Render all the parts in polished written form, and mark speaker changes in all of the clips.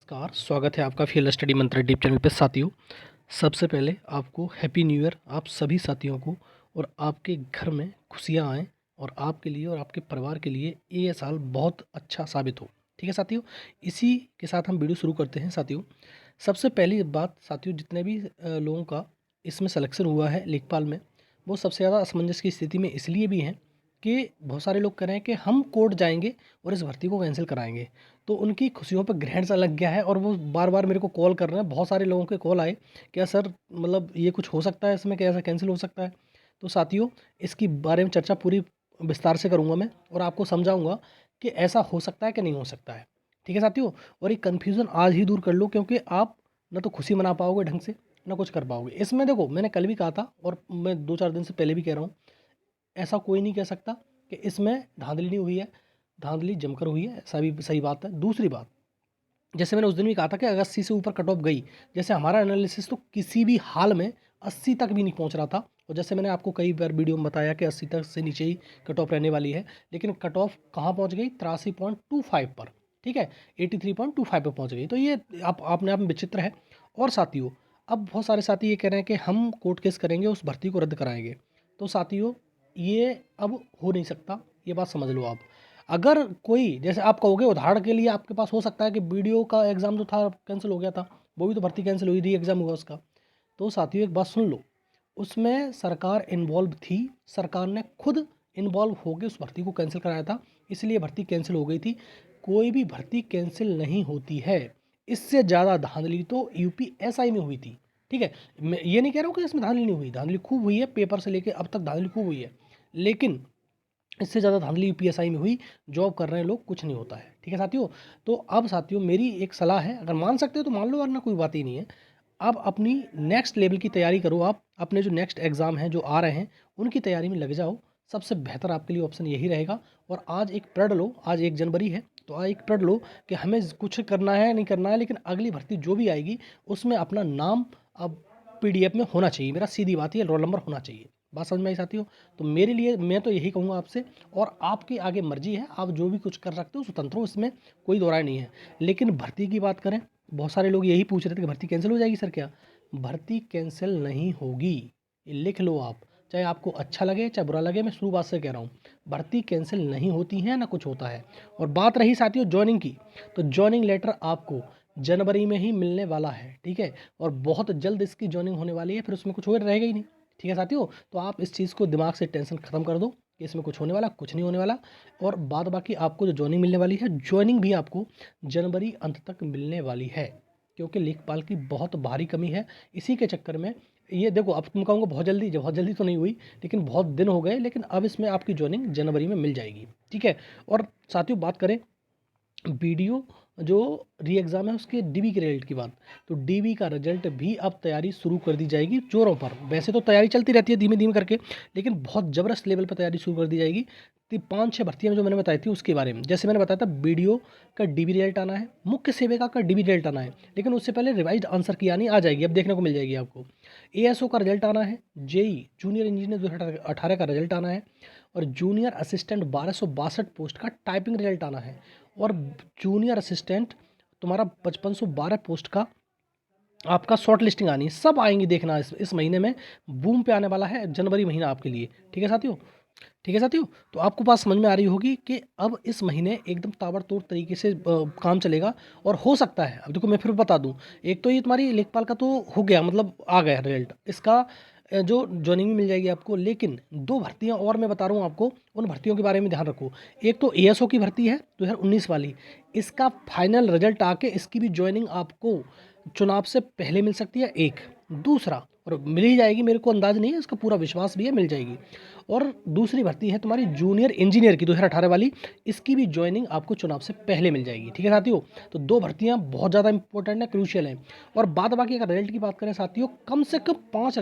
Speaker 1: नमस्कार, स्वागत है आपका फील्ड स्टडी मंत्र डीप चैनल पे साथियों। सबसे पहले आपको हैप्पी न्यू ईयर आप सभी साथियों को, और आपके घर में खुशियाँ आएँ और आपके लिए और आपके परिवार के लिए ये साल बहुत अच्छा साबित हो। ठीक है साथियों, इसी के साथ हम वीडियो शुरू करते हैं साथियों। सबसे पहली बात साथियों, जितने भी लोगों का इसमें सिलेक्शन हुआ है लेखपाल में, वो सबसे ज़्यादा असमंजस की स्थिति में इसलिए भी हैं कि बहुत सारे लोग कह रहे हैं कि हम कोर्ट जाएंगे और इस भर्ती को कैंसिल कराएंगे। तो उनकी खुशियों पर ग्रहण सा लग गया है और वो बार बार मेरे को कॉल कर रहे हैं। बहुत सारे लोगों के कॉल आए, क्या सर मतलब ये कुछ हो सकता है, इसमें कैसा कैंसिल हो सकता है। तो साथियों, इसकी बारे में चर्चा पूरी विस्तार से करूंगा मैं और आपको समझाऊंगा कि ऐसा हो सकता है कि नहीं हो सकता है। ठीक है साथियों, और ये कन्फ्यूज़न आज ही दूर कर लो, क्योंकि आप ना तो खुशी मना पाओगे ढंग से, ना कुछ कर पाओगे। इसमें देखो, मैंने कल भी कहा था और मैं 2-4 दिन से पहले भी कह रहा हूँ, ऐसा कोई नहीं कह सकता कि इसमें धांधली नहीं हुई है। धांधली जमकर हुई है, ऐसा भी सही बात है। दूसरी बात, जैसे मैंने उस दिन भी कहा था कि अगर 80 से ऊपर कट ऑफ गई, जैसे हमारा एनालिसिस तो किसी भी हाल में 80 तक भी नहीं पहुंच रहा था, और जैसे मैंने आपको कई बार वीडियो में बताया कि 80 तक से नीचे ही कट ऑफ रहने वाली है, लेकिन कट ऑफ कहाँ पहुंच गई? 83.25 पर। ठीक है, 83.25 पर पहुंच गई। तो ये आप अपने आप में विचित्र है। और साथियों, अब बहुत सारे साथी ये कह रहे हैं कि हम कोर्ट केस करेंगे, उस भर्ती को रद्द कराएंगे। तो साथियों, ये अब हो नहीं सकता, ये बात समझ लो आप। अगर कोई, जैसे आप कहोगे, उदाहरण के लिए आपके पास हो सकता है कि वीडियो का एग्ज़ाम जो था कैंसिल हो गया था, वो भी तो भर्ती कैंसिल हुई थी, एग्ज़ाम हुआ उसका। तो साथियों एक बात सुन लो, उसमें सरकार इन्वॉल्व थी, सरकार ने खुद इन्वॉल्व होकर उस भर्ती को कैंसिल कराया था, इसलिए भर्ती कैंसिल हो गई थी। कोई भी भर्ती कैंसिल नहीं होती है। इससे ज़्यादा धांधली तो यूपीएसआई में हुई थी। ठीक है, मैं ये नहीं कह रहा हूँ कि इसमें धांधली नहीं हुई, धांधली खूब हुई है, पेपर से लेके अब तक धांधली खूब हुई है, लेकिन इससे ज़्यादा धांधली यूपीएसआई में हुई। जॉब कर रहे हैं लोग, कुछ नहीं होता है। ठीक है साथियों, तो अब साथियों मेरी एक सलाह है, अगर मान सकते हो तो मान लो, वरना कोई बात ही नहीं है। आप अपनी नेक्स्ट लेवल की तैयारी करो, आप अपने जो नेक्स्ट एग्ज़ाम हैं जो आ रहे हैं उनकी तैयारी में लग जाओ। सबसे बेहतर आपके लिए ऑप्शन यही रहेगा। और आज एक प्रण लो, आज 1 जनवरी है, तो आज एक प्रण लो कि हमें कुछ करना है नहीं करना है, लेकिन अगली भर्ती जो भी आएगी उसमें अपना नाम अब पीडीएफ में होना चाहिए। मेरा सीधी बात है, रोल नंबर होना चाहिए। बात समझ में आई साथियों? तो मेरे लिए मैं तो यही कहूँगा आपसे, और आपकी आगे मर्जी है, आप जो भी कुछ कर सकते हो स्वतंत्र हो, इसमें कोई दो राय नहीं है। लेकिन भर्ती की बात करें, बहुत सारे लोग यही पूछ रहे थे कि भर्ती कैंसिल हो जाएगी सर क्या? भर्ती कैंसिल नहीं होगी, ये लिख लो आप। चाहे आपको अच्छा लगे चाहे बुरा लगे, मैं शुरू बात से कह रहा हूँ, भर्ती कैंसिल नहीं होती है, ना कुछ होता है। और बात रही साथियों ज्वाइनिंग की, तो ज्वाइनिंग लेटर आपको जनवरी में ही मिलने वाला है। ठीक है, और बहुत जल्द इसकी ज्वाइनिंग होने वाली है, फिर उसमें कुछ और रहेगा ही नहीं। ठीक है साथियों, तो आप इस चीज़ को दिमाग से टेंशन ख़त्म कर दो कि इसमें कुछ होने वाला, कुछ नहीं होने वाला। और बाद बाकी आपको जो ज्वाइनिंग मिलने वाली है, ज्वाइनिंग भी आपको जनवरी अंत तक मिलने वाली है, क्योंकि लेखपाल की बहुत भारी कमी है। इसी के चक्कर में ये देखो, अब तुम कहूँगा बहुत जल्दी तो नहीं हुई, लेकिन बहुत दिन हो गए, लेकिन अब इसमें आपकी ज्वाइनिंग जनवरी में मिल जाएगी। ठीक है, और साथियों बात करें वीडियो जो री एग्ज़ाम है उसके डीबी के रिजल्ट की बात, तो डीबी का रिजल्ट भी अब तैयारी शुरू कर दी जाएगी जोरों पर। वैसे तो तैयारी चलती रहती है धीमे धीमे करके, लेकिन बहुत ज़बरदस्त लेवल पर तैयारी शुरू कर दी जाएगी। तो 5-6 भर्तियाँ जो मैंने बताई थी उसके बारे में, जैसे मैंने बताया था वीडियो का डीबी रिजल्ट आना है, मुख्य सेविका का डीबी रिजल्ट आना है, लेकिन उससे पहले रिवाइज्ड आंसर की आनी आ जाएगी, अब देखने को मिल जाएगी आपको। एएसओ का रिजल्ट आना है, जेई जूनियर इंजीनियर 2018 का रिजल्ट आना है, और जूनियर असिस्टेंट 1262 पोस्ट का टाइपिंग रिजल्ट आना है, और जूनियर असिस्टेंट तुम्हारा 5512 पोस्ट का आपका शॉर्ट लिस्टिंग आनी है। सब आएंगी, देखना इस महीने में बूम पे आने वाला है जनवरी महीना आपके लिए। ठीक है साथियों, ठीक है साथियों, तो आपको बात समझ में आ रही होगी कि अब इस महीने एकदम ताबड़तोड़ तरीके से काम चलेगा। और हो सकता है, अब देखो मैं फिर बता दूं, एक तो ये तुम्हारी लेखपाल का तो हो गया, मतलब आ गया रिजल्ट इसका, जो ज्वाइनिंग मिल जाएगी आपको। लेकिन 2 भर्तियां और मैं बता रहा हूँ आपको, उन भर्तियों के बारे में ध्यान रखो। एक तो एएसओ की भर्ती है 2019 वाली, इसका फाइनल रिजल्ट आके इसकी भी ज्वाइनिंग आपको चुनाव से पहले मिल सकती है। एक दूसरा, और मिल ही जाएगी, मेरे को अंदाज नहीं है, इसका पूरा विश्वास भी है, मिल जाएगी। और दूसरी भर्ती है तुम्हारी जूनियर इंजीनियर की 2018 वाली, इसकी भी ज्वाइनिंग आपको चुनाव से पहले मिल जाएगी। ठीक है साथियों, तो 2 भर्तियां बहुत ज़्यादा इंपॉर्टेंट है, क्रूशियल है। और बाद बाकी अगर रिजल्ट की बात करें साथियों, कम से कम 5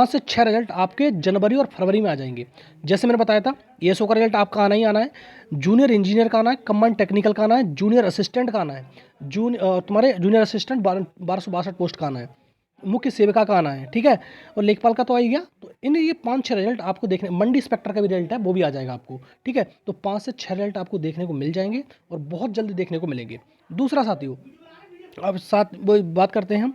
Speaker 1: से 6 रिजल्ट आपके जनवरी और फरवरी में आ जाएंगे। जैसे मैंने बताया था, एएसओ का रिजल्ट आपका आना ही आना है, जूनियर इंजीनियर का आना है, कम्बाइंड टेक्निकल का आना है, जूनियर असिस्टेंट का आना है, तुम्हारे जूनियर असिस्टेंट 1262 पोस्ट का आना है, मुख्य सेविका का आना है। ठीक है, और लेखपाल का तो आ ही गया। तो इन ये 5-6 रिजल्ट आपको देखने, मंडी इंस्पेक्टर का भी रिजल्ट है, वो भी आ जाएगा आपको। ठीक है, तो 5 से 6 रिजल्ट आपको देखने को मिल जाएंगे, और बहुत जल्दी देखने को मिलेंगे। दूसरा साथियों, अब साथ वो बात करते हैं हम,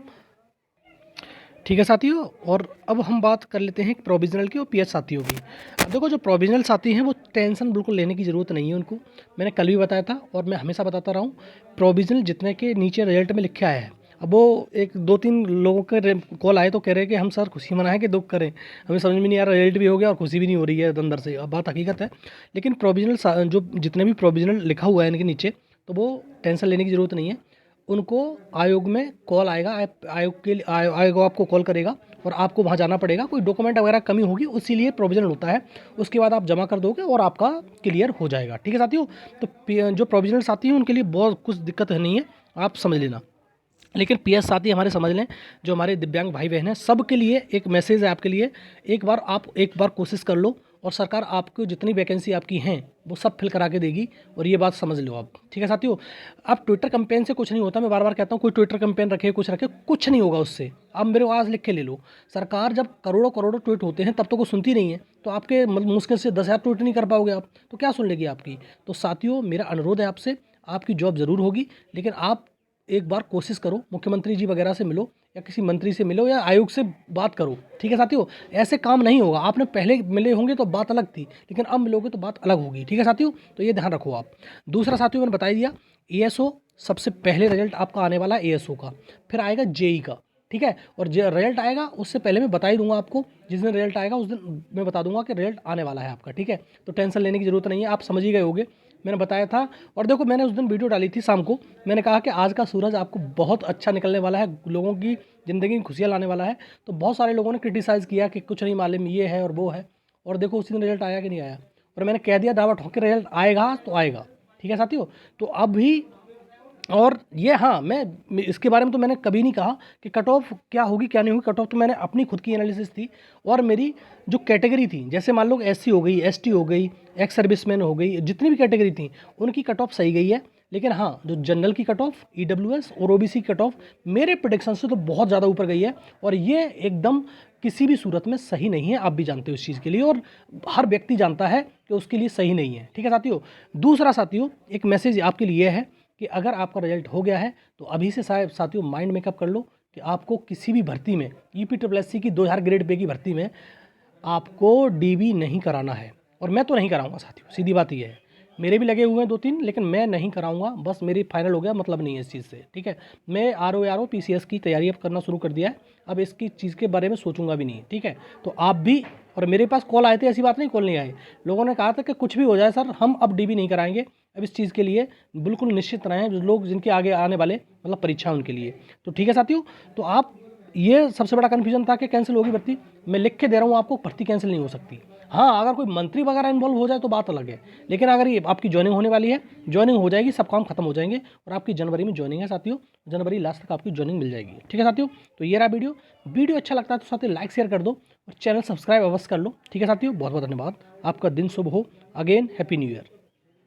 Speaker 1: ठीक है साथियों। और अब हम बात कर लेते हैं प्रोविज़नल की और पीएच साथियों की। अब देखो, जो प्रोविज़नल साथी हैं वो टेंशन बिल्कुल लेने की ज़रूरत नहीं है उनको। मैंने कल भी बताया था और मैं हमेशा बताता रहा हूँ, प्रोविज़नल जितने के नीचे रिजल्ट में लिखे आया है, अब वो एक 2-3 लोगों के कॉल आए तो कह रहे हैं कि हम सर खुशी मनाएं कि दुख करें, हमें समझ में नहीं आ रहा, रिजल्ट भी हो गया और खुशी भी नहीं हो रही है अंदर से। अब बात हकीकत है। लेकिन प्रोविज़नल जो जितने भी प्रोविज़नल लिखा हुआ है इनके नीचे, तो वो टेंशन लेने की ज़रूरत नहीं है। उनको आयोग में कॉल आएगा, आयोग आपको कॉल करेगा और आपको वहाँ जाना पड़ेगा। कोई डॉक्यूमेंट वगैरह कमी होगी, इसीलिए प्रोविज़नल होता है। उसके बाद आप जमा कर दोगे और आपका क्लियर हो जाएगा, ठीक है साथियों। तो जो प्रोविज़नल साथी हैं उनके लिए बहुत कुछ दिक्कत नहीं है, आप समझ लेना। लेकिन पीएस साथी हमारे समझ लें, जो हमारे दिव्यांग भाई बहन हैं, सबके लिए एक मैसेज है आपके लिए। एक बार कोशिश कर लो और सरकार आपको जितनी वैकेंसी आपकी हैं वो सब फिल करा के देगी, और ये बात समझ लो आप, ठीक है साथियों। अब ट्विटर कैंपेन से कुछ नहीं होता, मैं बार बार कहता हूँ, कोई ट्विटर कैंपेन रखे कुछ रखे, कुछ नहीं होगा उससे। आप मेरे को आज लिख के ले लो, सरकार जब करोड़ों करोड़ों ट्वीट होते हैं तब तो वो सुनती नहीं है, तो आपके मुश्किल से 10,000 ट्वीट नहीं कर पाओगे आप, तो क्या सुन लेगी आपकी। तो साथियों, मेरा अनुरोध है आपसे, आपकी जॉब ज़रूर होगी, लेकिन आप एक बार कोशिश करो, मुख्यमंत्री जी वगैरह से मिलो या किसी मंत्री से मिलो या आयोग से बात करो, ठीक है साथियों। ऐसे काम नहीं होगा, आपने पहले मिले होंगे तो बात अलग थी, लेकिन अब मिलोगे तो बात अलग होगी, ठीक है साथियों। तो ये ध्यान रखो आप। दूसरा साथियों, मैंने बता दिया, एएसओ सबसे पहले रिजल्ट आपका आने वाला है एएसओ का, फिर आएगा जेई का, ठीक है। और जो रिजल्ट आएगा उससे पहले मैं बता ही दूंगा आपको, जिस दिन रिजल्ट आएगा उस दिन मैं बता दूंगा कि रिजल्ट आने वाला है आपका, ठीक है। तो टेंशन लेने की ज़रूरत नहीं है, आप समझ ही गए होंगे, मैंने बताया था। और देखो, मैंने उस दिन वीडियो डाली थी शाम को, मैंने कहा कि आज का सूरज आपको बहुत अच्छा निकलने वाला है, लोगों की ज़िंदगी में खुशियाँ लाने वाला है। तो बहुत सारे लोगों ने क्रिटिसाइज़ किया कि कुछ नहीं मालूम, ये है और वो है, और देखो उसी दिन रिजल्ट आया कि नहीं आया। और मैंने कह दिया दावा ठोक के, रिजल्ट आएगा तो आएगा, ठीक है साथियों। तो अभी, और ये हाँ, मैं इसके बारे में तो मैंने कभी नहीं कहा कि कट ऑफ क्या होगी क्या नहीं होगी। कट ऑफ तो मैंने अपनी खुद की एनालिसिस थी, और मेरी जो कैटेगरी थी, जैसे मान लो एससी हो गई, एसटी हो गई, एक्स सर्विसमैन हो गई, जितनी भी कैटेगरी थी उनकी कट ऑफ सही गई है। लेकिन हाँ, जो जनरल की कट ऑफ, ईडब्ल्यूएस और ओबीसी की कट ऑफ मेरे प्रेडिक्शन से तो बहुत ज़्यादा ऊपर गई है, और ये एकदम किसी भी सूरत में सही नहीं है। आप भी जानते हो इस चीज़ के लिए, और हर व्यक्ति जानता है कि उसके लिए सही नहीं है, ठीक है साथियों। दूसरा साथियों, एक मैसेज आपके लिए है कि अगर आपका रिजल्ट हो गया है तो अभी से साथियों माइंड मेकअप कर लो कि आपको किसी भी भर्ती में, ईपीएससी की 2000 ग्रेड पे की भर्ती में आपको डीबी नहीं कराना है। और मैं तो नहीं कराऊंगा साथियों, सीधी बात ये है। मेरे भी लगे हुए हैं 2-3, लेकिन मैं नहीं कराऊंगा, बस मेरी फाइनल हो गया, मतलब नहीं है इस चीज़ से, ठीक है। मैं आरओ पीसीएस की तैयारी अब करना शुरू कर दिया है, अब इसकी चीज़ के बारे में सोचूंगा भी नहीं, ठीक है। तो आप भी, और मेरे पास कॉल आए थे, ऐसी बात नहीं कॉल नहीं आए, लोगों ने कहा था कि कुछ भी हो जाए सर, हम अब डीबी नहीं कराएंगे। अब इस चीज़ के लिए बिल्कुल निश्चित रहें, जो लोग जिनके आगे आने वाले मतलब परीक्षा उनके लिए। तो ठीक है साथियों, तो आप, ये सबसे बड़ा कन्फ्यूजन था कि कैंसिल होगी भर्ती। मैं लिख के दे रहा हूँ आपको, भर्ती कैंसिल नहीं हो सकती। हाँ, अगर कोई मंत्री वगैरह इन्वॉल्व हो जाए तो बात अलग है, लेकिन अगर ये आपकी ज्वाइनिंग होने वाली है, ज्वाइनिंग हो जाएगी, सब काम खत्म हो जाएंगे, और आपकी जनवरी में ज्वाइनिंग है साथियों, जनवरी लास्ट तक आपकी ज्वाइनिंग मिल जाएगी, ठीक है साथियों। तो ये रहा वीडियो अच्छा लगता है तो साथियों लाइक शेयर कर दो, और चैनल सब्सक्राइब अवश्य कर लो, ठीक है साथियों। बहुत बहुत धन्यवाद, आपका दिन शुभ हो। Again happy new year.